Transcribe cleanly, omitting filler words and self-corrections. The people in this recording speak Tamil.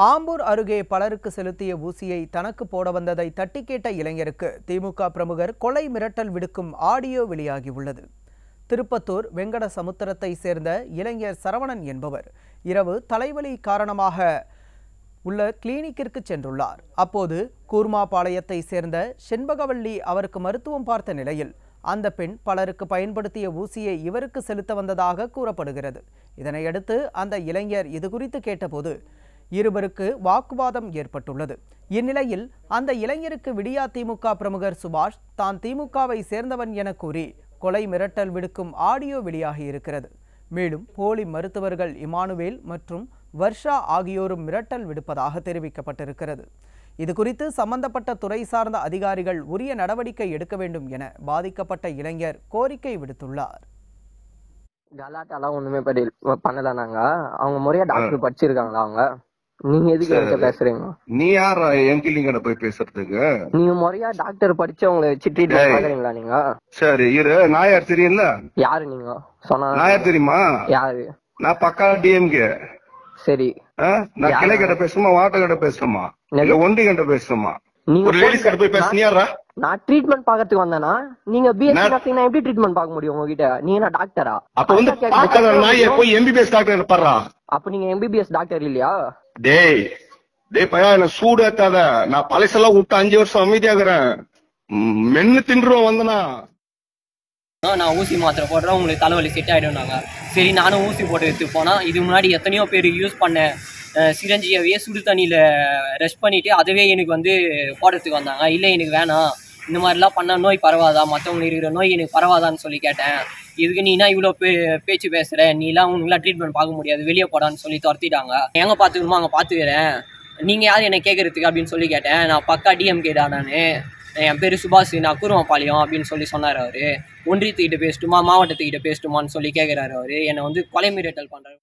ஆம்பூர் அருகே பலருக்கு செலுத்திய ஊசியை தனக்கு போட வந்ததை தட்டி கேட்ட இளைஞருக்கு திமுக பிரமுகர் கொலை மிரட்டல் விடுக்கும் ஆடியோ வெளியாகியுள்ளது. திருப்பத்தூர் வெங்கட சமுத்திரத்தை சேர்ந்த இளைஞர் சரவணன் என்பவர் இரவு தலைவலி காரணமாக உள்ள கிளினிக்கிற்கு சென்றுள்ளார். அப்போது கூர்மாபாளையத்தை சேர்ந்த செண்பகவள்ளி அவருக்கு மருத்துவம் பார்த்த நிலையில் அந்த பெண் பலருக்கு பயன்படுத்திய ஊசியை இவருக்கு செலுத்த வந்ததாக கூறப்படுகிறது. இதனையடுத்து அந்த இளைஞர் இதுகுறித்து கேட்டபோது இருவருக்கு வாக்குவாதம் ஏற்பட்டுள்ளது. இந்நிலையில் அந்த இளைஞருக்கு விடியா திமுக பிரமுகர் சுபாஷ் தான் திமுகவை சேர்ந்தவன் என கூறி கொலை மிரட்டல் விடுக்கும் ஆடியோ வெளியாகி இருக்கிறது. மேலும் போலி மருத்துவர்கள் இமானுவேல் மற்றும் வர்ஷா ஆகியோரும் மிரட்டல் விடுப்பதாக தெரிவிக்கப்பட்டிருக்கிறது. இதுகுறித்து சம்பந்தப்பட்ட துறை சார்ந்த அதிகாரிகள் உரிய நடவடிக்கை எடுக்க வேண்டும் என பாதிக்கப்பட்ட இளைஞர் கோரிக்கை விடுத்துள்ளார். கலாட்டாலாம் ஒண்ணுமே பண்ணல. நாங்க அவங்க முறையா டாக்டர் படிச்சிருக்காங்களா? அவங்க நீங்க எதுக்கு என்கிட்ட பேசுறீங்க? நீ யார் என் கிளினிக்கிட்ட போய் பேசுறதுக்கு? நீங்க முறையா டாக்டர் படிச்சவங்களை வச்சு ட்ரீட்மெண்ட் பாக்குறீங்களா நீங்க? சரி இரு, நான் யார் தெரியும்ல? யாரு நீங்க சொன்னா? நான் யார் தெரியுமா? யாரு? நான் பக்கா டிஎம்கே. சரி, நான் கிளை கிட்ட பேசணுமா, வாட்ட கிட்ட பேசணுமா, இல்ல ஒண்டி கிட்ட பேசணுமா? நீங்க ஒரு லேடிஸ் கிட்ட போய் பேசுனியாரா? நான் ட்ரீட்மெண்ட் பாக்கிறதுக்கு வந்தேனா? நீங்க பிஎஸ்சி நர்சிங் எப்படி ட்ரீட்மெண்ட் பார்க்க முடியும் உங்ககிட்ட? நீங்க நான் டாக்டரா? அப்ப வந்து பாக்கற நான் போய் எம்பிபிஎஸ் டாக்டர் பாறா. அப்ப நீங்க எம்பிபிஎஸ் டாக்டர் இல்லையா? டேய் டேய் பையா, என்ன சூடு ஏத்தாத. நான் பழசெல்லாம் விட்டு 5 வருஷம் அமைதியாகிறேன். மென்னு தின்றுவோம் வந்தனா. நான் ஊசி மாத்திரை போடுறேன், உங்களுக்கு தலைவலி செட் ஆகிடும். நாங்கள் சரி நானும் ஊசி போட்டு எடுத்து போனால் இது முன்னாடி எத்தனையோ பேர் யூஸ் பண்ண சிரஞ்சியவே சுடு தண்ணியில் ரெஸ்ட் பண்ணிவிட்டு அதுவே எனக்கு வந்து போடுறதுக்கு வந்தாங்க. இல்லை எனக்கு வேணாம், இந்த மாதிரிலாம் பண்ணால் நோய் பரவாதா, மற்றவங்களுக்கு இருக்கிற நோய் எனக்கு பரவாதான்னு சொல்லி கேட்டேன். இதுக்கு நீனா இவ்வளோ பேச்சு பேசுகிற, நீலாம் உங்களுக்குலாம் ட்ரீட்மெண்ட் பார்க்க முடியாது, வெளியே போடான்னு சொல்லி துரத்திட்டாங்க. எங்கே பார்த்துக்கணுமோ அங்கே பார்த்துக்கிறேன், நீங்கள் யார் என்னை கேட்குறதுக்கு அப்படின்னு சொல்லி கேட்டேன். நான் பக்கா டிஎம்கேடா, நான் என் பேர் சுபாஷ், நான் கூர்மாபாளையம் அப்படின்னு சொல்லி சொன்னார். அவர் ஒன்றியத்துக்கிட்ட பேசட்டுமா மாவட்டத்துக்கிட்ட பேசட்டுமான்னு சொல்லி கேட்குறாரு. அவர் என்னை வந்து கொலை மிரட்டல் பண்ணுறாரு.